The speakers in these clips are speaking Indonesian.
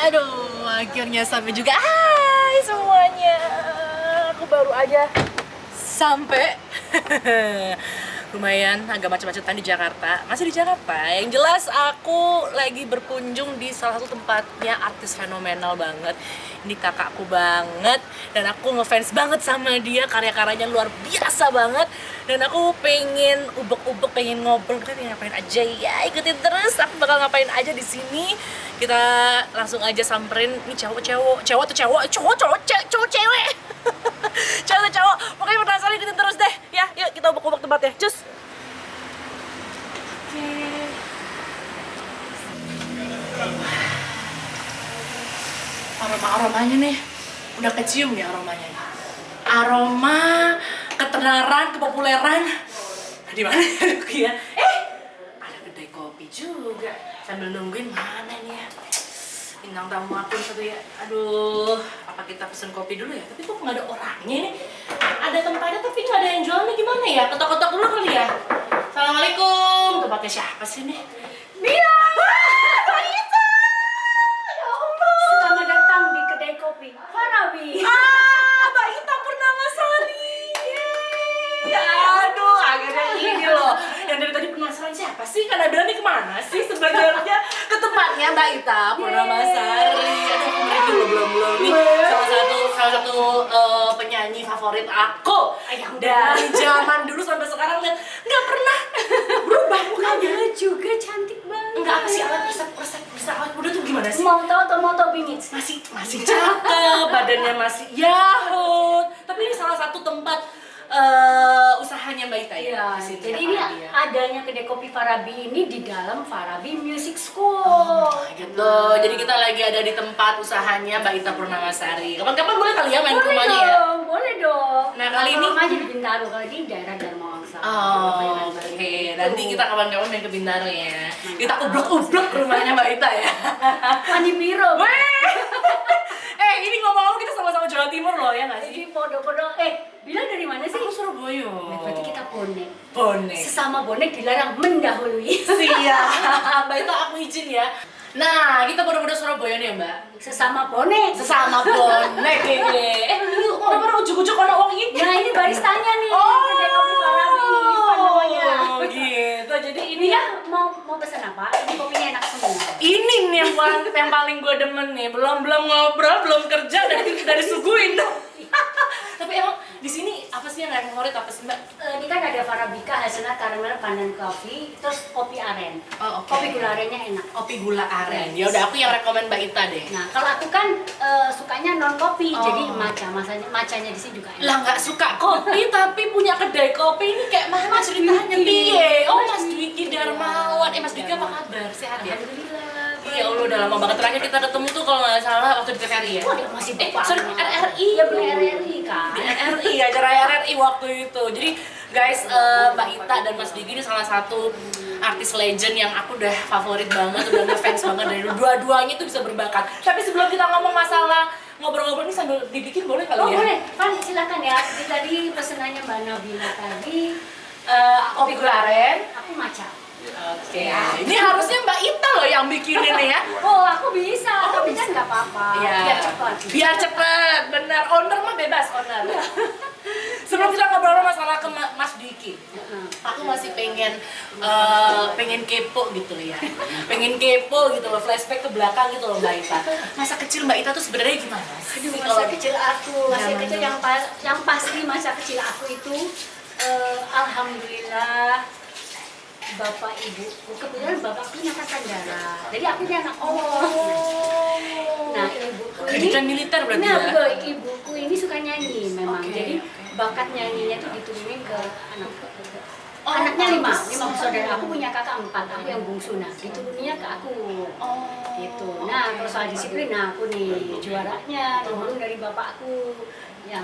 Aduh, akhirnya sampai juga. Hai semuanya. Aku baru aja sampai. Lumayan agak macet-macetan di Jakarta. Masih di Jakarta. Yang jelas aku lagi berkunjung di salah satu tempatnya artis fenomenal banget. Ini kakakku banget dan aku ngefans banget sama dia, karya-karyanya luar biasa banget. Dan aku pengen ubek-ubek, pengen ngobrol, kita pengen ngapain aja ya, ikutin terus. Aku bakal ngapain aja di sini. Kita langsung aja samperin. Ini cowok atau cewek? Cowok cewek. Cowok atau cowok? Pokoknya penasaran, ikutin terus deh. Ya, yuk kita ubek-ubek tempatnya. Cus. Aromanya nih udah kecium nih aromanya. Aroma ketenaran, kepopuleran. Di mana ya? Ada kedai kopi juga. Sambil nungguin mana nih ya? Bintang tamu aku satu ya. Aduh, apa kita pesen kopi dulu ya? Tapi kok nggak ada orangnya nih? Ada tempatnya tapi nggak ada yang jual nih, gimana ya? Ketok-ketok dulu kali ya. Assalamualaikum. Tempatnya siapa sih nih? Mia. Selamat datang di kedai kopi Farabi. Mbak Ita Purnamasari. Aduh, akhirnya ini loh. Yang dari tadi penasaran siapa sih? Karena bilang nih kemana sih sebenarnya? Ke tempatnya Mbak Ita Purnamasari. Aduh, mereka belum nih. Salah satu penyanyi favorit aku. Dari zaman dulu sampai sekarang lihat nggak pernah berubah mukanya. Juga cantik banget. Enggak, apa sih alat resep bisa awet muda tuh gimana sih? Mau tahu atau mau tahu bingit? Masih cakep, badannya masih yahut. Tapi ini salah satu tempat usahanya Mbak Ita ya? Iya, Di situ jadi ya, ini Farabi ya? adanya kedai kopi Farabi ini di dalam Farabi Music School. Gitu. Jadi kita lagi ada di tempat usahanya Mbak Ita Purnamasari. Kapan-kapan boleh kali ya main ke Boleh rumahnya ya? dong, boleh dong. Nah, kali ini- aja di Bintaro, kalau di daerah Dharma Wangsa. Oh, oke. Nanti kita kapan-kapan main ke Bintaro ya. Kita ublek-ublek rumahnya Mbak Ita ya. Mani Biro. Ini ngomong-ngomong kita sama-sama Jawa Timur loh ya nggak sih? Jadi podo-podo. Bilang dari mana sih? Aku Surabaya. Nah, berarti kita bonek. bonek. Sesama bonek dilarang mendahului. Siap, Mbak Ita aku izin ya. Nah, kita bodoh-bodoh Surabaya nih ya Mbak. Sesama bonek. Sesama bonek ini. Ini orang-orang ujuk-ujuk orang wong ini. Nah, ini baristanya nih. Kedai kopi Farabi. Ivan namanya. Gitu. Jadi Ini ini ya mau pesan apa? Ini kopinya enak semua. ini nih yang paling gue demen nih. Belum ngobrol, belum kerja dari suguhin. Tapi emang di sini apa sih yang favorit apa sih Mbak? Ini kan ada Farabika, hazelnut, caramel, pandan coffee, terus kopi aren. Oh, oke. Kopi gula arennya enak. Kopi gula aren. Ya udah aku yang rekomen Mbak Ita deh. Nah, kalau aku kan sukanya non kopi, Oh. jadi macanya di sini juga enak. Lah nggak suka kopi tapi punya kedai kopi ini kayak mana ceritanya piye? Oh Mas Dwiki Darmawan. Mas Dwiki apa kabar? Sehat ya? Alhamdulillah. Iya, Allah udah lama banget terakhir kita ketemu tuh kalau nggak salah waktu di TVRI ya. Wah, dia masih Sorry, RRI. Iya, bener RRI kan. Di RRI, acara RRI waktu itu. Jadi guys, Mbak Ita dan Mas Digi ini salah satu artis legend yang aku udah favorit banget, udah ngefans banget dari dua-duanya itu bisa berbakat. Tapi sebelum kita ngomong masalah ngobrol-ngobrol ini sambil dibikin boleh kali Oh, ya? boleh. Pan, silakan ya. Jadi tadi pesenannya Mbak Nabila tadi, Kopi gula aren. aku maca. Oke. Ini harusnya Mbak Ita loh yang bikinin ya. Oh, aku bisa, tapi kan nggak apa-apa. Iya. Biar cepat. Biar cepet, benar. Owner mah bebas, owner. Sebelum kita ngobrol masalah ke Mas Diki, aku masih pengen kepo gitu ya. Pengen kepo gitu loh, flashback ke belakang gitu loh Mbak Ita. Masa kecil Mbak Ita tuh sebenarnya gimana sih? Aduh, Kalau masa kecil aku, masa Zaman kecil dulu. yang pasti masa kecil aku itu alhamdulillah bapak ibuku, kebetulan bapakku angkatan darat, jadi aku ini anak Oh. Nah, ibuku ini Pendidikan militer berarti nah, ya? ibuku ini suka nyanyi memang, Oke, jadi oke. bakat nyanyinya tuh diturunin ke Oh, anaknya lima pantesan. bersaudara. Aku punya kakak 4, aku yang bungsu. Nah, diturunnya ke aku. Oh. Gitu. Nah, Oke, kalau soal oke. disiplin, nah aku nih juaranya turun dari bapakku yang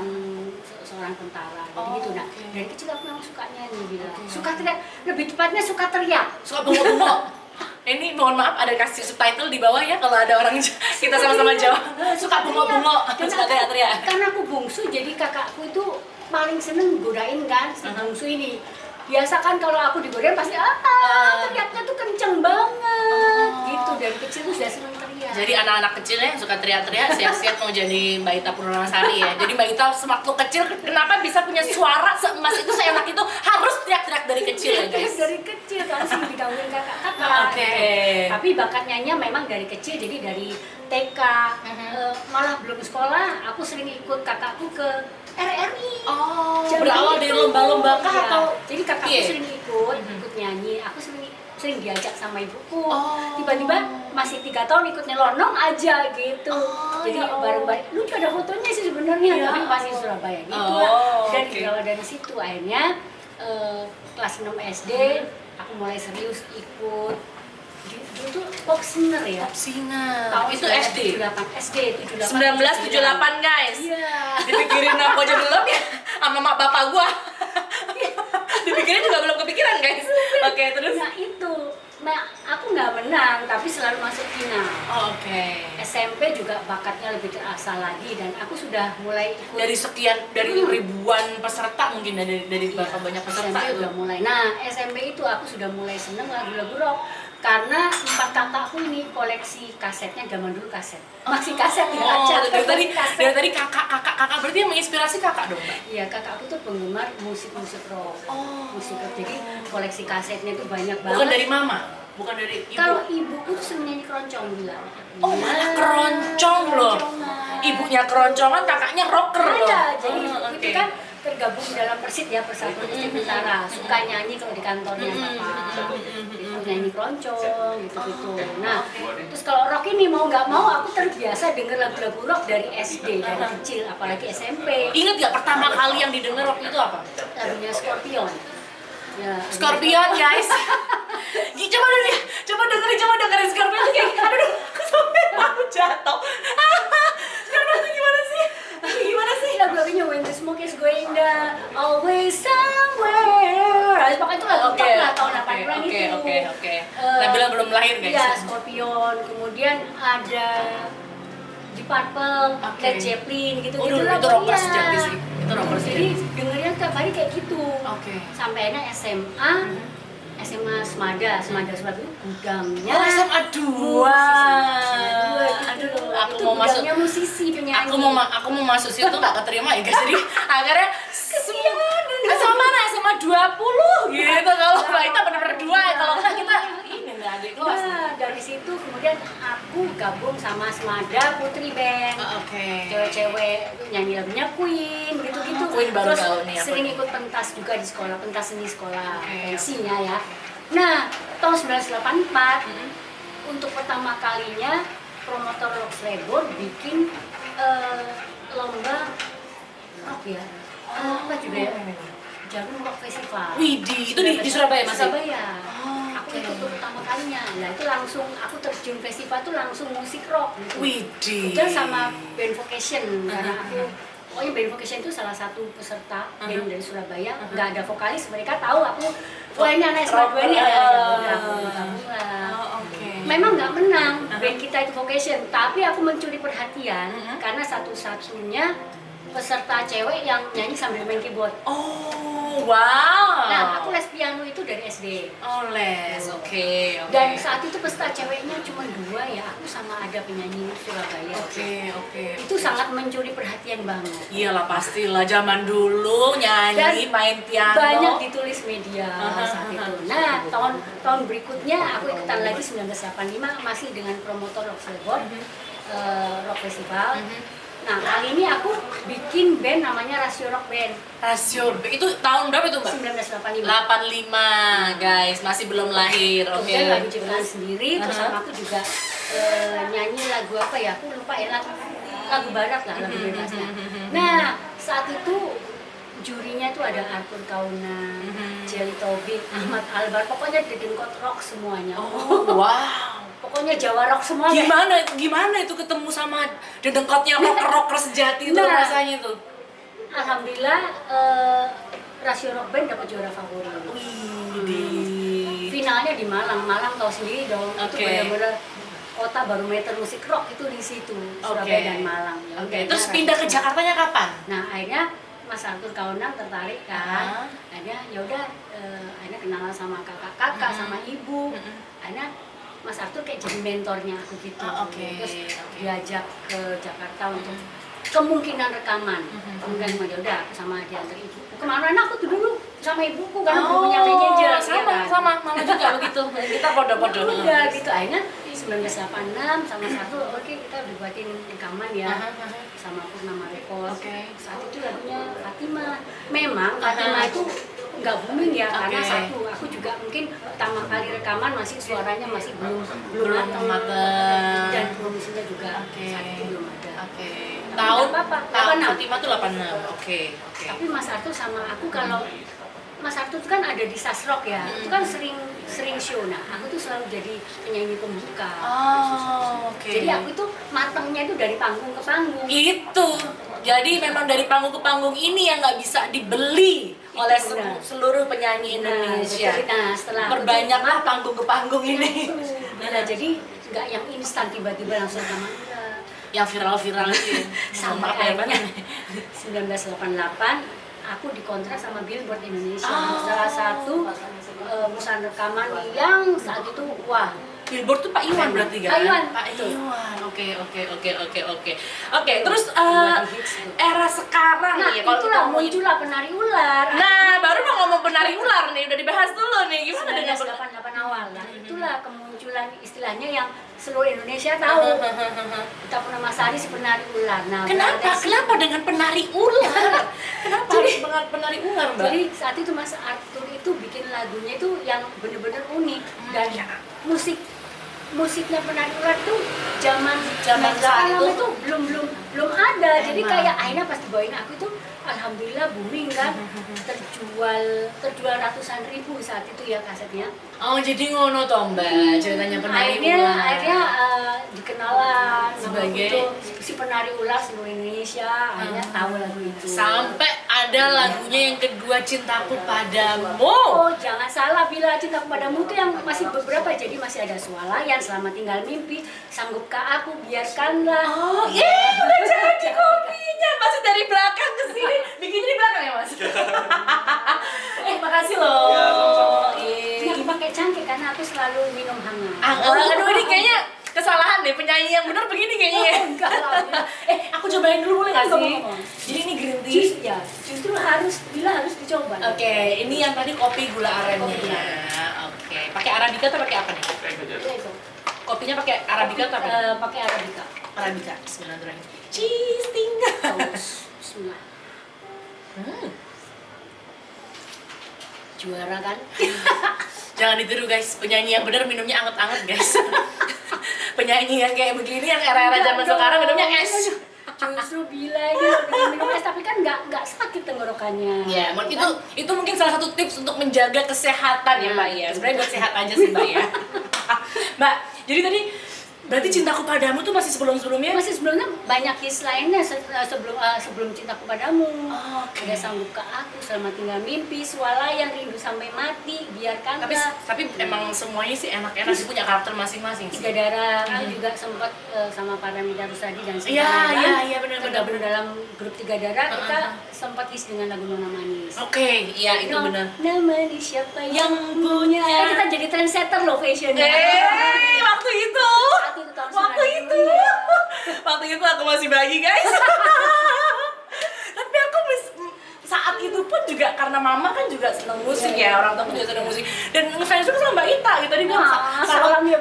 seorang tentara. Jadi Oh, gitu. Nah, oke. dari kecil aku memang suka nyanyi bilang. Oke, Suka oke. teriak, lebih tepatnya suka teriak. Suka bengok-bengok. Ini mohon maaf ada kasih subtitle di bawah ya kalau ada orang kita sama-sama Jawa. Suka bengok-bengok, suka teriak-teriak. Karena aku bungsu, jadi kakakku itu paling seneng godain kan si bungsu ini. Biasa kan kalau aku digodain pasti teriaknya tuh kenceng banget. Gitu, dari kecil tuh sudah seneng teriak. Iya. Jadi anak-anak kecil yang suka teriak-teriak siap-siap mau jadi Mbak Ita Purnamasari ya. Jadi Mbak Ita sewaktu kecil kenapa bisa punya suara seemas itu, seenak itu, harus teriak-teriak dari kecil ya guys. Dari kecil kan sering digangguin kakak-kakak. Oke. Tapi bakat nyanyi memang dari kecil, jadi dari TK, malah belum sekolah, aku sering ikut kakakku ke RRI. Oh, Jadi berawal dari lomba-lomba kah iya. atau? Jadi kakakku Iya. sering ikut nyanyi, aku sering diajak sama ibuku. Oh. Tiba-tiba masih 3 tahun ikut nyelonong aja gitu. Jadi ya Allah. bareng-bareng, lucu ada fotonya sih sebenarnya, Ya tapi masih Allah. Surabaya gitu Oh, lah. Dan oke. berawal dari situ akhirnya kelas 6 SD aku mulai serius ikut. Dulu tuh pop singer ya. Pop singer. Tahun Itu SD. 78, SD 78. 1978 guys. Iya. Dipikirin aku aja belum ya sama mak bapak gua. Dipikirin juga belum kepikiran guys. Oke, terus. Nah itu, aku nggak menang tapi selalu masuk final. Oh, oke. SMP juga bakatnya lebih terasa lagi dan aku sudah mulai ikut. Dari sekian, dari ribuan peserta mungkin dari berapa banyak peserta SMP itu. udah mulai. Nah SMP itu aku sudah mulai seneng lagu-lagu rock karena 4 kakakku ini koleksi kasetnya, zaman dulu kaset. Masih kaset ya, Oh, kaca. dari tadi kakak berarti yang menginspirasi kakak dong, Mbak? Iya, kakakku tuh penggemar musik-musik rock. Oh. Musik rock. Jadi koleksi kasetnya tuh banyak banget. Bukan dari mama, bukan dari ibu. Kalau ibuku tuh sering nyanyi keroncong bilang. Oh, malah keroncong loh. Keroncongan. Ibunya keroncongan, kakaknya rocker loh. Ada, jadi Oh, itu kan tergabung dalam Persit ya, Persatuan Musik Utara. Suka nyanyi kalau di kantornya papa. Itu nyanyi keroncong gitu-gitu. Nah, terus kalau rock ini mau nggak mau aku terbiasa denger lagu-lagu rock dari SD, dari kecil, apalagi SMP. Ingat gak pertama kali yang didengar waktu itu apa? Lagunya Scorpion. Ya, Scorpion guys. Coba dengerin Scorpion itu kayak aduh, aku sampai mau jatuh. Scorpion itu gimana sih? Gimana sih? Lagu-lagunya When the Smoke is Going Down, Always Somewhere. Pokoknya itu lagu top lah tahun 80-an itu. Oke. Nabila belum lahir guys. Iya, Scorpion. Kemudian ada Deep Purple, Oke. Led Zeppelin gitu-gitu Waduh, lah. itu rocker Iya. sejati sih. Itu rocker Jadi sejati. dengernya tiap hari kayak gitu. Oke. Sampai akhirnya SMA Semada Surabaya itu gudangnya. Oh, SMA 2. Aduh, aku mau masuk. Gudangnya musisi penyanyi. Aku mau masuk situ nggak keterima ya guys. Jadi akhirnya Kesian. SMA mana? SMA 20 gitu. Kalau Mbak Ita benar-benar 2, kalau enggak kita ini nih adik kelas. Nah, dari situ kemudian aku gabung sama Semada Putri Band. Oke. Cewek-cewek nyanyi lagunya Queen gitu-gitu. Queen baru Terus tahu nih aku. sering ikut pentas juga di sekolah, pentas seni sekolah, Oke. pensinya ya. Nah, tahun 1984 untuk pertama kalinya promotor Rock Cirebon bikin lomba rock ya. Apa juga ya? Jarum Rock Festival. Widih, itu di Surabaya masih? Surabaya. Oh, Aku oke. ikut untuk pertama kalinya. Nah, itu langsung aku terjun festival tuh langsung musik rock gitu. Widih. Kemudian sama Band Vocation karena aku pokoknya Band Vocation itu salah satu peserta band dari Surabaya. Nggak ada vokalis, mereka tahu aku wah ini anak SMA 2 ini ada gabung lah. Oh, oke. Memang nggak menang band kita itu Vocation, tapi aku mencuri perhatian karena satu-satunya peserta cewek yang nyanyi sambil main keyboard. Oh, wow. Nah, aku les piano itu dari SD. Oh, les. Oke. Dan saat itu peserta ceweknya cuma 2 ya, aku sama ada penyanyi Surabaya. Oke. Itu sangat mencuri perhatian banget. Iyalah pastilah zaman dulu nyanyi, main piano. Banyak ditulis media saat itu. Nah, tahun berikutnya aku ikutan lagi 1985 masih dengan promotor Rock Cirebon, Rock Festival. Nah, kali ini aku bikin band namanya Rasio Rock Band. Rasio itu tahun berapa itu, Mbak? 1985. 85, guys, masih belum lahir. Oke. Kemudian lagu ciptaan sendiri, terus sama aku juga nyanyi lagu apa ya, aku lupa ya, lagu barat lah, lagu bebasnya. Nah, saat itu jurinya tuh ada Arthur Kauna, Jelly Tobin, Ahmad Albar, pokoknya dedengkot rock semuanya. Oh, wow. Pokoknya Jawa rock semuanya. Gimana itu ketemu sama dedengkotnya rocker sejati itu Nah. rasanya tuh? Alhamdulillah Rasio Rock Band dapat juara favorit. Widih. Finalnya di Malang. Malang tahu sendiri dong. Itu Oke. benar-benar kota barometer musik rock itu di situ, Surabaya dan Malang. Ya, Oke. udah, Terus Rasio pindah ke Rock. Jakartanya kapan? Nah, akhirnya Mas Arthur Kaunang tertarik kan. Akhirnya ya udah akhirnya kenalan sama kakak-kakak sama ibu. Akhirnya Mas Arthur kayak jadi mentornya aku gitu. Terus diajak ke Jakarta untuk kemungkinan rekaman. Kemudian udah aku sama diantar ibu. Kemana aku tuh dulu sama ibuku karena belum punya manajer. Sama mama juga begitu. Kita podo-podo. Udah gitu akhirnya 1986 sama satu oke kita dibuatin rekaman ya sama Purnama Records. Saat itu lagunya Fatima. Memang Fatima itu nggak booming ya karena satu aku juga mungkin pertama kali rekaman masih suaranya masih belum mateng dan promosinya juga saat itu belum ada. Tahun Fatima tuh 86. Oke. Tapi Mas Arthur sama aku kalau Mas Arthur kan ada di Sasrock ya, itu kan sering show. Nah, aku tuh selalu jadi penyanyi pembuka. Jadi aku itu matangnya itu dari panggung ke panggung. Itu. Jadi memang dari panggung ke panggung ini yang nggak bisa dibeli oleh seluruh penyanyi Indonesia. Nah, setelah perbanyaklah panggung ke panggung ini. Nah, jadi nggak yang instan tiba-tiba langsung sama yang viral-viral itu. Sampai akhirnya 1988 aku dikontrak sama Billboard Indonesia, salah satu perusahaan rekaman yang saat itu wah. Billboard tuh Pak Iwan berarti kan? Pak Iwan. Oke. Terus era sekarang nah, nih kalau itulah muncullah penari ular. Nah, baru mau ngomong penari ular nih, udah dibahas dulu nih. Gimana dengan 88 awal? Nah, itulah kemunculan istilahnya yang seluruh Indonesia tahu. Kita pernah Mas Ari si penari ular. Nah, kenapa dengan penari ular? Kenapa harus dengan penari ular, Mbak? Jadi saat itu Mas Arthur itu bikin lagunya itu yang bener-bener unik dan musiknya penari ular tuh zaman saat itu belum ada. Jadi kayak akhirnya pas dibawain aku itu alhamdulillah booming kan, terjual ratusan ribu saat itu ya kasetnya. Oh jadi ngono toh Mbak ceritanya penari ular. Akhirnya dikenalan sebagai itu, si penari ular seluruh Indonesia. Akhirnya tahu lagu itu. Sampai ada lagunya yang kedua Cintaku Padamu. Oh jangan salah, Bila Cintaku Padamu itu yang masih beberapa, jadi masih ada Swalayan, Selamat Tinggal Mimpi, Sanggupkah Aku, Biarkanlah. Oh iya udah jadi kopinya masih dari belakang ke sini. Bikinnya di belakang ya Mas. Makasih loh. Ya, ini aku pakai cangkir karena aku selalu minum hangat. Aduh ini kayaknya kesalahan deh, penyanyi yang benar begini kayaknya. Enggak lah. Aku cobain dulu boleh nggak sih? Jadi ini green tea. Justru Bila harus dicoba. Oke, ini yang tadi kopi gula arennya. Oke, pakai arabica atau pakai apa nih? Kopinya pakai arabica atau apa? Pakai arabica. Arabica. Bismillahirrahmanirrahim. Cheese tinggal. Bismillah. Juara kan? Jangan ditiru guys, penyanyi yang benar minumnya anget-anget guys. Penyanyi yang kayak begini yang era-era zaman sekarang minumnya es. Justru Bila ini minum es tapi kan nggak sakit tenggorokannya. Ya, itu mungkin salah satu tips untuk menjaga kesehatan ya Mbak ya. Sebenarnya buat sehat aja sih Mbak ya. Mbak, jadi tadi berarti Cintaku Padamu tuh masih sebelumnya? Masih sebelumnya banyak hits lainnya sebelum Cintaku Padamu. Ada Sanggupkah Aku, Selamat Tinggal Mimpi, Swalayan, Rindu Sampai Mati, Biarkanlah. Tapi emang semuanya sih enak-enak sih, punya karakter masing-masing sih. Tiga Darah kan juga sempat sama Paramitha Rusady dan Iya benar. Bergabung dalam grup Tiga Darah, kita sempat hits dengan lagu Nona Manis. Oke, iya itu benar. Nona Manis siapa yang punya? Kita jadi trendsetter loh fashionnya. Waktu itu aku masih bayi guys. Tapi aku saat itu pun juga karena mama kan juga seneng musik ya, orang tua juga seneng musik dan ngefans juga sama Mbak Ita gitu. Tadi bilang salam ya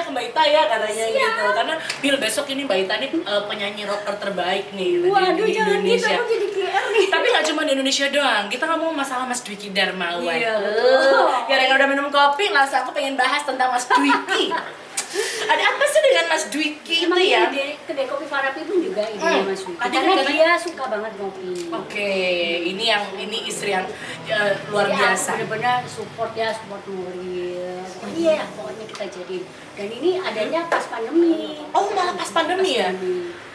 ke Mbak Ita ya katanya gitu. Karena Bil besok ini Mbak Ita nih penyanyi rocker terbaik nih di Indonesia. Gitu, jadi GR nih. Tapi nggak cuma di Indonesia doang, kita ngomong masalah Mas Dwiki Darmawan. Iya betul. Gara-gara udah minum kopi, langsung aku pengen bahas tentang Mas Dwiki. Ada apa sih dengan Mas Dwiki itu ya? Kedai kopi Farapi pun juga ide Mas Dwiki. Karena dia suka banget ngopi. Oke, ini istri yang luar biasa. Benar-benar support moral. Iya, pokoknya kita jadi. Dan ini adanya pas pandemi. Oh, malah pas pandemi ya?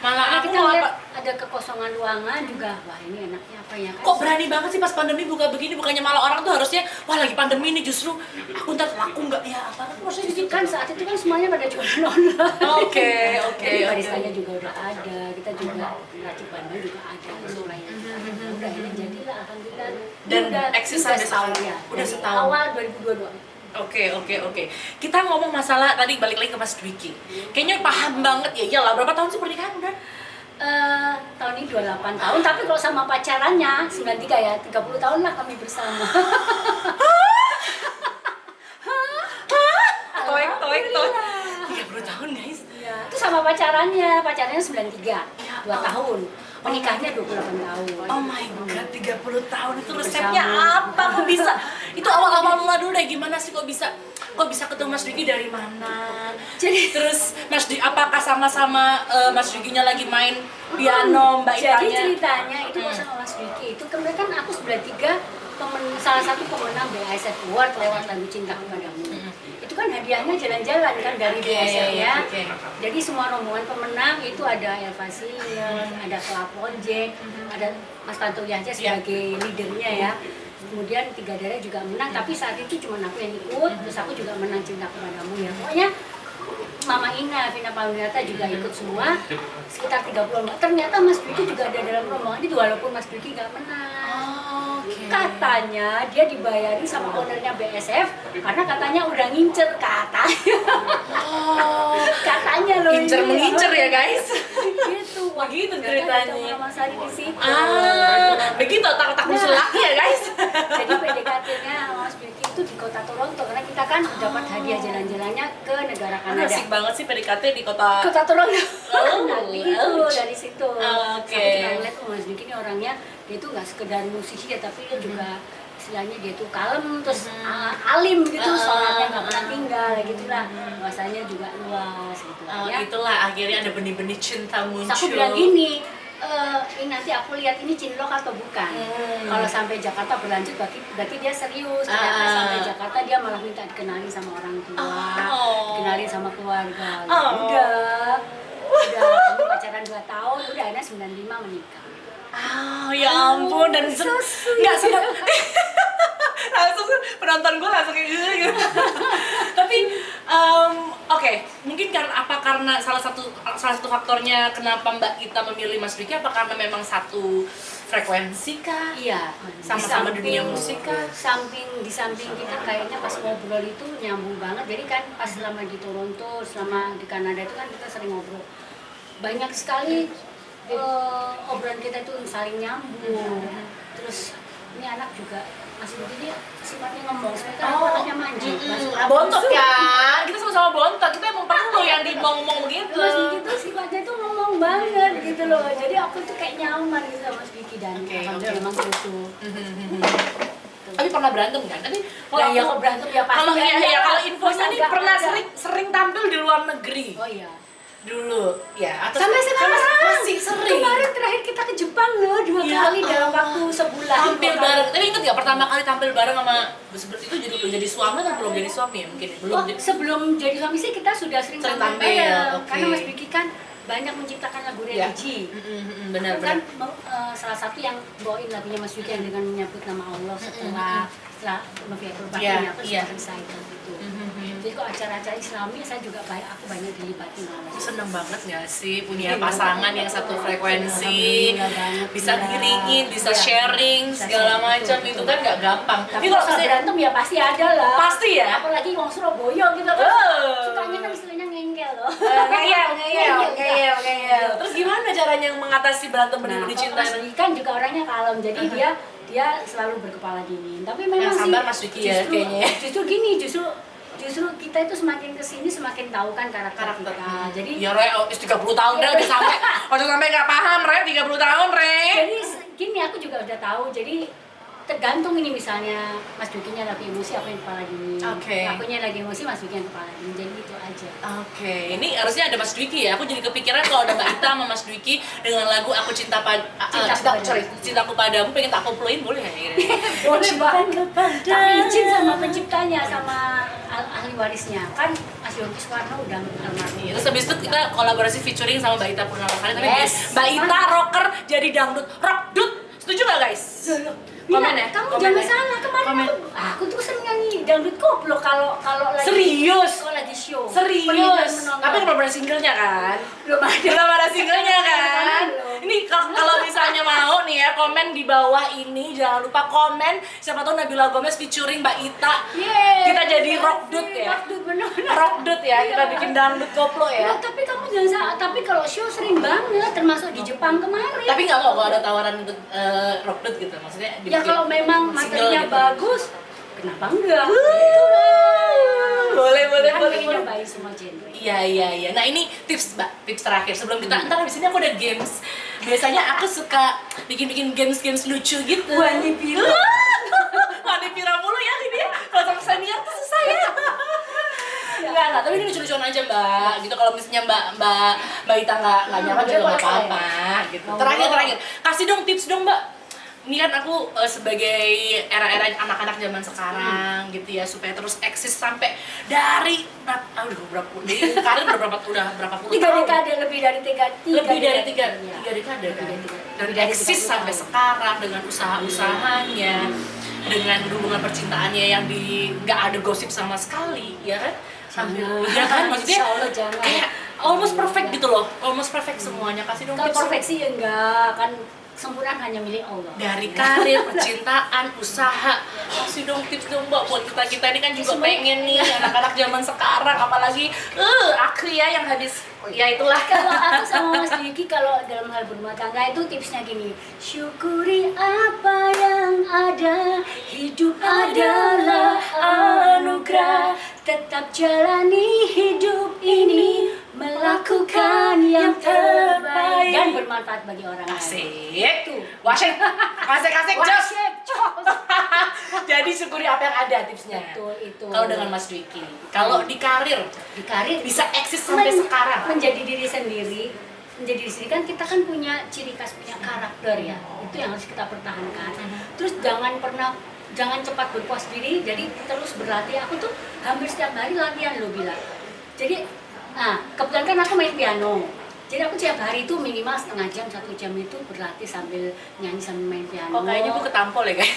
Malah aku kita lihat ada kekosongan ruangan juga. Wah, ini enaknya apa ya? Kok berani banget sih pas pandemi buka begini? Bukannya malah orang tuh harusnya wah lagi pandemi nih justru aku ntar laku nggak ya apa? Maksudnya kan saat itu kan semuanya pada jualan online. Oke. Baristanya juga udah ada. Kita juga racik bandeng juga ada. Udah ini jadilah alhamdulillah. Dan eksis sampai sekarang. Udah setahun. Awal 2022. Oke. Kita ngomong masalah tadi balik lagi ke Mas Dwiki. Kayaknya paham banget ya. Iyalah, berapa tahun sih pernikahan udah? Tahun ini 28 tahun, tapi kalau sama pacarannya 93 ya, 30 tahun lah kami bersama. Toek. 30 tahun guys. Ya, itu sama pacarannya 93, Ya 2 tahun. Menikahnya 28 tahun. Oh my god, 30 tahun itu resepnya apa? Kok bisa? Itu awal-awal mula dulu deh, gimana sih kok bisa ketemu Mas Dwiki dari mana? Jadi Terus Mas Dwiki apakah sama-sama Mas Dwikinya lagi main piano, Mbak Itanya? jadi ceritanya itu pas sama Mas Dwiki itu kemarin kan aku 93 salah satu pemenang BASF Award lewat lagu Cinta Kepadamu. Itu kan hadiahnya jalan-jalan kan dari BASF ya. Jadi semua rombongan pemenang itu ada Elva Sinion, ada Kelapon Jack, ada Mas Tanto Yahya sebagai leadernya ya. Kemudian Tiga Darah juga menang, tapi saat itu cuma aku yang ikut, terus aku juga menang Cinta Kepadamu ya. Pokoknya Mama Ina, Vina Paulunata juga ikut semua, sekitar 30 orang. Ternyata Mas Dwiki juga ada dalam rombongan itu walaupun Mas Dwiki nggak menang. Katanya dia dibayarin sama ownernya BSF karena katanya udah ngincer katanya. Katanya loh. Mengincer ya guys. Gitu. Wah, Begitu ternyata ceritanya. ada Mas Ari di situ. Begitu otak-otak musuh laki ya guys. Jadi PDKT-nya Mas Dwiki itu di kota Toronto karena kita kan dapat hadiah jalan-jalannya ke negara Kanada. Asik banget sih PDKT di kota. Toronto. Oh, Nanti itu dari situ. Oke. Aku juga ngeliat Mas Dwiki ini orangnya dia itu nggak sekedar musisi ya, tapi dia juga istilahnya dia tuh kalem terus alim gitu, sholatnya nggak pernah tinggal gitulah, bahasanya juga luas gitu ya. Itulah akhirnya ada benih-benih cinta muncul. Terus aku bilang gini, ini nanti aku lihat ini cinlok atau bukan. Kalau sampai Jakarta berlanjut berarti dia serius. Ternyata sampai Jakarta dia malah minta dikenalin sama orang tua, dikenalin sama keluarga. Udah kami pacaran 2 tahun, udah akhirnya 95 menikah. Ya ampun, dan nggak senang. Langsung penonton gue langsung kayak gitu. Tapi oke, mungkin karena salah satu faktornya kenapa Mbak Ita memilih Mas Dwiki, apa karena memang satu frekuensi kah? Iya, Sama-sama dunia musik kah? Di samping kita kayaknya pas ngobrol itu nyambung banget. Jadi kan pas selama di Toronto, selama di Kanada itu kan kita sering ngobrol. Banyak sekali obrolan kita itu saling nyambung. Terus ini anak juga masih begini sifatnya ngomong, sebenarnya aku anaknya manjing. Bontot ya, kita sama-sama bontot, kita emang perlu yang ngomong begitu. Mas Dwiki tuh sifatnya tuh ngomong banget gitu loh. Jadi aku tuh kayak nyaman gitu sama Mas Dwiki dan alhamdulillah memang gitu. Tapi pernah berantem kan? Tapi Kalau berantem ya pasti. Kalau infonya nih pernah sering tampil di luar negeri. Oh iya. Dulu ya, atau Sampai sekarang masih sering. Kemarin terakhir kita ke Jepang loh 2 kali dalam waktu sebulan. Tampil bareng. Tapi inget nggak pertama kali tampil bareng sama seperti itu jadi suami atau belum jadi suami ya mungkin? Sebelum jadi suami sih kita sudah sering tampil bareng. Karena Mas Dwiki kan banyak menciptakan lagu religi. Benar. Kan salah satu yang bawain lagunya Mas Dwiki yang dengan menyebut nama Allah setelah Novia Kurbannya aku sudah recital gitu. Jadi kalau acara-acara Islami saya juga aku banyak dilibatin. Seneng banget nggak sih punya pasangan yang satu frekuensi, bisa ngiringin, bisa sharing segala macam, itu kan nggak gampang. Tapi kalau saya berantem ya pasti ada lah. Pasti ya. Apalagi wong Surabaya gitu kan. Sukanya kan istilahnya ngengkel loh. Ngeyel. Terus gimana caranya mengatasi berantem benih-benih cinta? Mas Dwiki kan juga orangnya kalem, jadi dia selalu berkepala dingin. Tapi memang sih sabar Mas Dwiki ya kayaknya. Justru kita itu semakin kesini semakin tahu kan karakter kita. Jadi ya Re, 30 tahun dah udah sampai nggak paham Re, 30 tahun Re. Jadi gini aku juga udah tahu. Jadi tergantung ini misalnya Mas Dwikinya lagi emosi aku yang kepala dingin. Akunya lagi emosi Mas Dwiki yang kepala dingin. Jadi itu aja. Ini harusnya ada Mas Dwiki ya. Aku jadi kepikiran kalau ada Mbak Ita sama Mas Dwiki dengan lagu Aku Cintaku Padamu, pengen tak koploin boleh nggak kira-kira? Boleh banget. Tapi izin sama penciptanya sama ahli warisnya kan Mas Yogi Suwarno udah almarhum. Terus habis itu kita kolaborasi featuring sama Mbak Ita Purnawasari. Tapi Mbak Ita rocker jadi dangdut, rockdut. Setuju nggak guys? Komen ya. Kamu jangan salah, kemarin aku tuh sering nyanyi dangdut koplo kalau lagi serius. Kalau lagi show. Serius? Penonton. Tapi belum ada singlenya kan? Belum ada. Belum ada singlenya kan? Belum. Ini kalau misalnya mau nih ya, komen di bawah ini. Jangan lupa komen. Siapa tahu Nabila Gomez featuring Mbak Ita. Yeay. Kita jadi rock dude ya. Rock dude bener. Rock dude ya, kita bikin dangdut koplo ya. Nah, tapi kamu jangan salah. Tapi kalau show sering banget, termasuk di Jepang kemarin. Tapi nggak mau kalau ada tawaran untuk rock dude gitu, maksudnya Ya kalau memang single materinya gitu. bagus, kenapa enggak? Boleh, boleh, Kan boleh. pengen nyobain semua genre. Iya. Nah ini tips Mbak, tips terakhir sebelum kita ntar habis ini aku ada games. Biasanya aku suka bikin games lucu gitu. Wani Piro. Wani Piro mulu ya ini ya. Kalau sama senior tuh susah ya. Enggak, tapi ini lucu-lucuan aja Mbak. Gitu kalau misalnya Mbak Ita nggak nyaman juga nggak apa-apa. Gitu. Terakhir, kasih dong tips dong Mbak. Ini kan aku sebagai era-era anak-anak zaman sekarang gitu ya, supaya terus eksis sampai dari berapa puluh Tiga tahun. dekade, lebih dari tiga dekade kan? Dan eksis sampai sekarang dengan usaha-usahanya, dengan hubungan percintaannya yang nggak ada gosip sama sekali, ya kan? Ya kan, maksudnya Insya Allah jangan. kayak almost perfect gitu loh, almost perfect semuanya. Kasih dong Kalau tips. perfeksi ya enggak, kan kesempurnaan hanya milik Allah. Dari karir, percintaan, usaha, kasih dong tips dong Mbak buat kita ini kan juga pengen nih anak-anak zaman sekarang, apalagi aku ya yang habis ya itulah. Kalau aku sama Mas Diki, kalau dalam hal berumah tangga itu tipsnya gini, syukuri apa yang ada, hidup adalah anugerah, tetap jalani hidup ini, melakukan yang terbaik dan bermanfaat bagi orang lain. Asik, Tuh. wasik, asik, jos. Jos. Jadi syukuri apa yang ada tipsnya. Betul itu. Kalau dengan Mas Dwiki, kalau di karir Di karir bisa eksis sampai sekarang. menjadi diri sendiri. Menjadi diri sendiri kan kita kan punya ciri khas, punya karakter ya. Itu yang harus kita pertahankan. Terus jangan cepat berpuas diri, jadi terus berlatih. Aku tuh hampir setiap hari latihan loh bilang. Jadi kebetulan kan aku main piano. Jadi aku tiap hari itu minimal setengah jam, 1 jam itu berlatih sambil nyanyi sambil main piano. Oh kayaknya aku ketampol ya guys.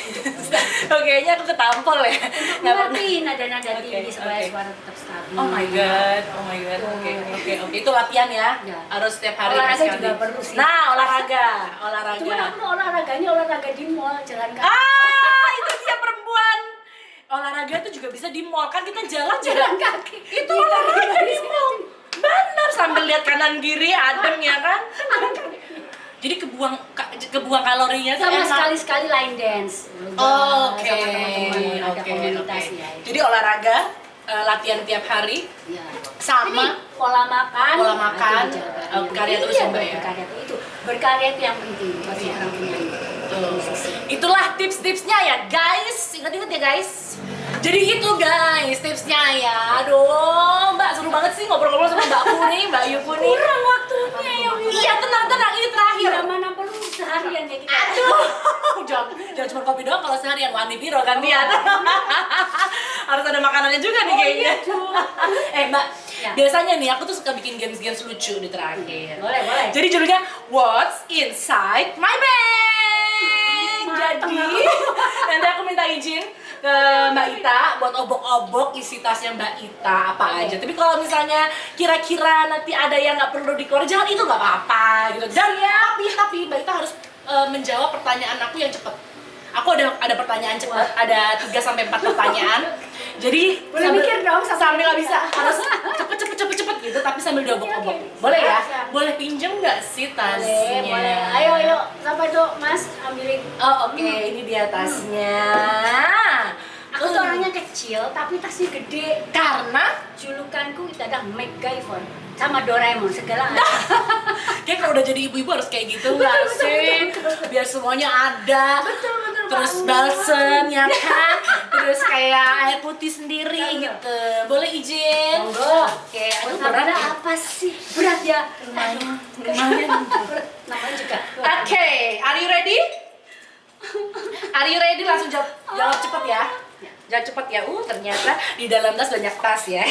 Oh kayaknya aku ketampol ya. Melatih nada-nada tinggi Oke, supaya oke. suara tetap stabil. Oh my god. Oke. Itu latihan ya. Ya. Harus setiap hari. Olahraga sekali. juga perlu sih. Nah, olahraga. Cuman aku olahraganya olahraga di mall, jalan kaki. Itu dia perempuan. Olahraga itu juga bisa di mall kan, kita jalan juga. Jalan kaki. Itu olahraga di mall. Benar, sambil lihat kanan kiri adem ya kan. Jadi kebuang kalorinya tuh Sama enak. sekali-sekali line dance. Oke. Sama teman-teman ada Oke, komunitas oke. ya. Jadi olahraga, latihan tiap hari, Ya. sama Ini pola makan. Pola makan, itu dijaga. berkarya Iya, terus ya, Mbak, ya? Berkarya itu. Berkarya itu yang penting buat seorang penyanyi. itulah tips-tipsnya ya guys. Ingat-ingat ya guys. Jadi itu guys tipsnya ya. Aduh Mbak seru banget sih ngobrol-ngobrol sama Mbakku nih, Mbak Yuku nih. Kurang waktunya ya. Iya tenang ini terakhir. Tidak mana perlu seharian ya kita. Aduh, jangan cuma kopi doang, kalau seharian Wani Piro gantian. Harus ada makanannya juga nih kayaknya. Mbak, Ya. biasanya nih aku tuh suka bikin games lucu di terakhir. Boleh. Jadi judulnya What's Inside My Bag. Jadi nanti aku minta izin ke Mbak Ita buat obok-obok isi tasnya Mbak Ita apa aja. Tapi kalau misalnya kira-kira nanti ada yang nggak perlu dikeluarin, jangan itu nggak apa-apa gitu. Dan tapi Mbak Ita harus menjawab pertanyaan aku yang cepat. Aku ada pertanyaan cepat, ada 3-4 pertanyaan. Jadi Boleh mikir dong sambil nggak bisa, harus cepet gitu, tapi sambil diobok-obok. Boleh ya? Siap. Boleh pinjam nggak sih tasnya? Boleh. Ayo. Sampai tuh Mas ambilin. Oh oke, ini dia tasnya. Aku tuh orangnya kecil tapi tasnya gede. Karena Julukanku itu adalah MacGyver sama Doraemon segala ada. kayak kalau udah jadi ibu-ibu harus kayak gitu nggak sih? Biar semuanya ada. Betul, Terus Pak. balsem ya kan? Terus kayak air putih sendiri gitu. Boleh izin? Monggo. Oke, aduh Berat berat ya. apa sih? Berat ya. Lumayan. Namanya juga. Oke, are you ready? Are you ready? Langsung jawab cepet ya. Jawab cepet ya. Ternyata di dalam tas banyak tas ya.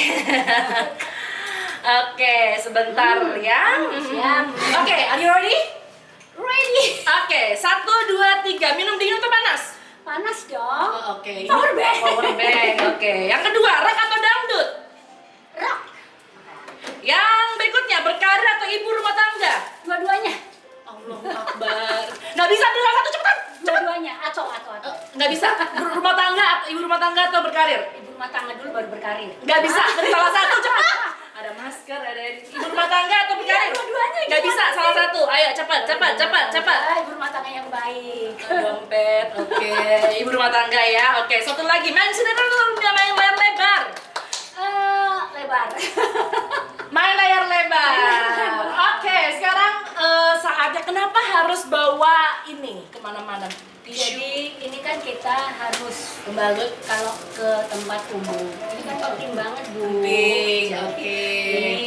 Oke, sebentar ya. Siap. Oke, are you ready? Ready. Oke, 1, 2, 3. Minum dingin atau panas? Panas dong. Oh, oke. Ini Power bank. Power bank. Oke. Yang kedua, rock atau dangdut? Rock. Nggak bisa, pilih salah satu, cepetan. Dua-duanya, atau. Nggak bisa, rumah tangga, ibu rumah tangga atau berkarir? Ibu rumah tangga dulu baru berkarir. Nggak bisa, pilih salah satu, cepat. Ada masker, ada ibu rumah tangga atau berkarir? Dua-duanya. Nggak bisa, salah satu. Ayo, cepat. Ibu rumah tangga yang baik. Dompet, oke. Ibu rumah tangga ya, oke. Satu lagi, main sinetron atau main layar lebar? Lebar. Main layar lebar. Oke, sekarang saatnya kenapa harus bawa ini kemana-mana? Tisu. Jadi ini kan kita harus Pembalut. kalau ke tempat umum. Ini kan penting banget, Bu. Penting, Jadi, oke. Ini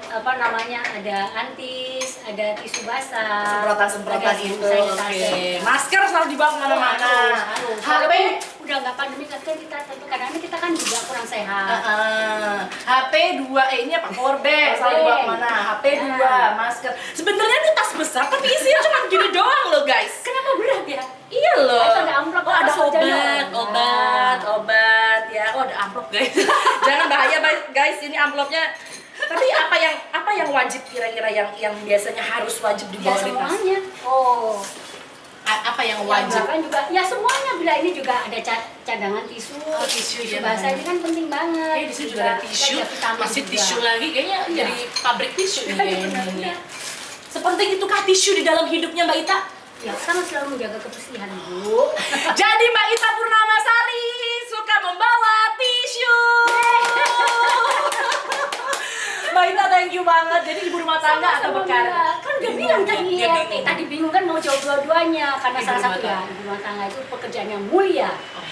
apa namanya? Ada antis, ada tisu basah, Semprotan ada itu, sanitizer. oke. Masker selalu dibawa kemana-mana. Harus. HP. Udah nggak pandemi kan kita tentu karena kita kan juga kurang sehat. HP 2, ini apa? Power bank selalu dibawa kemana? HP 2, masker. Sebenarnya ini tas besar, tapi isinya cuma gini doang loh guys. Kenapa berat ya? Iya loh. Itu ada amplop, Oh, ada apa sojanya? obat ya. Oh, ada amplop guys. Jangan bahaya guys, ini amplopnya. Tapi apa yang wajib kira-kira yang biasanya harus wajib Ya dibawa di tas? semuanya. Oh. Apa yang Wajib wajib? kan juga ya semuanya bila ini juga ada cadangan tisu. Oh, tisu, iya, basah benar. ini kan penting banget. Di sini juga ada tisu, vitamin masih juga. tisu lagi kayaknya Iya. jadi pabrik tisu nih kayaknya. Benar. Sepenting itukah tisu di dalam hidupnya Mbak Ita? Ya kan selalu menjaga kebersihan, Bu. Jadi Mbak Ita Purnamasari suka membawa tisu. Mbak Ita thank you banget. Jadi ibu rumah tangga atau Sama-sama, berkarir? Mbak. Kan udah bilang tadi Dia ya, bingung. tadi bingung kan mau jawab dua-duanya karena Ibu salah rumah satu ya tangga. ibu rumah tangga itu pekerjaannya mulia. Oh,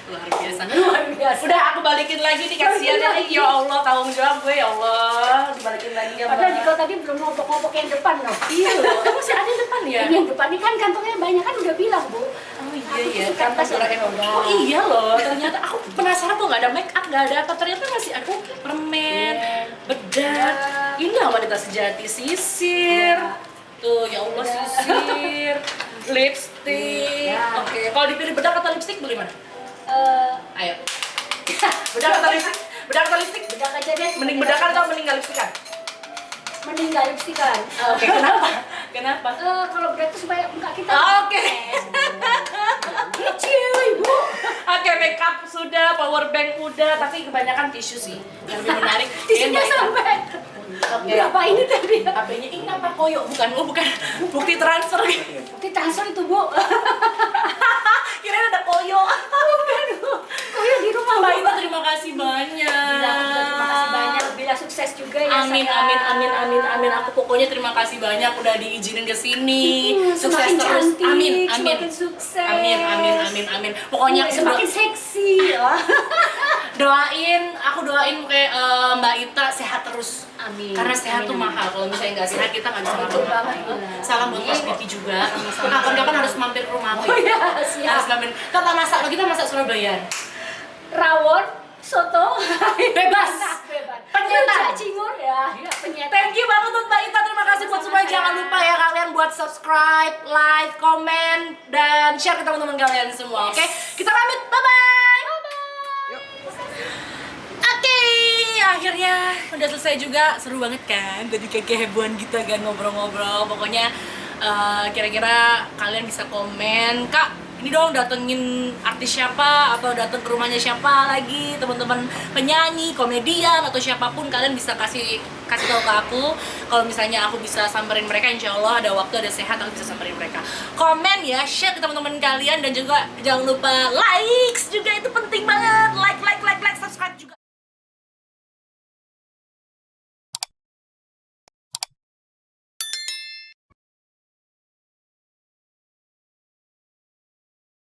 luar biasa. Luar biasa. Udah aku balikin lagi nih, kasihan ya. Balikin lagi. Ya Allah, tanggung jawab gue ya Allah. Dibalikin lagi ya Padahal di Mbak. kau tadi belum ngobok-ngobok yang depan loh. Iya loh, kamu masih ada di depan ya? Ini yang depan ini kan kantongnya banyak kan udah bilang, Bu. Oh iya Aku ya, suka kantong tas suara yang roda. Oh iya loh, ternyata aku penasaran tuh nggak ada make up, nggak ada apa, ternyata masih aku permen, bedak, indah wanita sejati, sisir, Iya. tuh ya Allah Iya. sisir, lipstick, Iya. oke, kalau dipilih bedak atau lipstick beli mana? Ayo, bedak atau lipstick? Bedak atau lipstick? bedak aja deh. Mending bedakan atau mending nggak lipstickan? Mending nggak lipstikan. Oke, kenapa? Kenapa? Kalau bedak itu supaya muka kita. Oke. Kecil, Ibu. Oke, makeup sudah, power bank udah, tapi kebanyakan tisu sih. Yang lebih menarik. Tisunya Mbak Ita. sampai. Oke. Berapa ini tadi? HP-nya ini apa koyo? Bukan bukti transfer. Bukti transfer itu, Bu. Kirain ada koyo. Bukan, Bu. Oh ya di rumah, Mbak Bu. Ita terima kasih banyak. Bila juga terima kasih banyak. Bila sukses juga ya. Amin, sayang. amin. Aku pokoknya terima kasih banyak udah diizinin ke sini. Sukses Semakin terus. cantik, Amin. semakin sukses. Amin. Pokoknya aku semakin seksi. aku doain kayak Mbak Ita sehat terus. Amin. Karena sehat tuh Amin. mahal. Kalau misalnya nggak sehat kita nggak bisa Betul ngapa-ngapain. banget. Salam buat Mas Diki juga. Sama-sama. Kapan-kapan harus mampir ke rumah aku. Oh ya. ya, siap. Harus mampir. Kita masak, kita masak Surabaya. Rawon, soto, Bebas. bebas. Penyetan. Rujak cingur ya, penyetan. Thank you banget buat Mbak Ita. Terima kasih buat semuanya. Jangan lupa ya kalian buat subscribe, like, komen, dan share ke teman-teman kalian semua. Oke? Kita pamit. Bye-bye. Oke, akhirnya udah selesai juga. Seru banget kan? Jadi kayak kehebohan gitu kan ngobrol-ngobrol. Pokoknya kira-kira kalian bisa komen, Kak, ini dong datengin artis siapa atau dateng ke rumahnya siapa lagi, teman-teman penyanyi, komedian atau siapapun, kalian bisa kasih tahu ke aku. Kalau misalnya aku bisa samperin mereka, insya Allah ada waktu, ada sehat, aku bisa samperin mereka. Komen ya, share ke teman-teman kalian, dan juga jangan lupa likes juga, itu penting banget.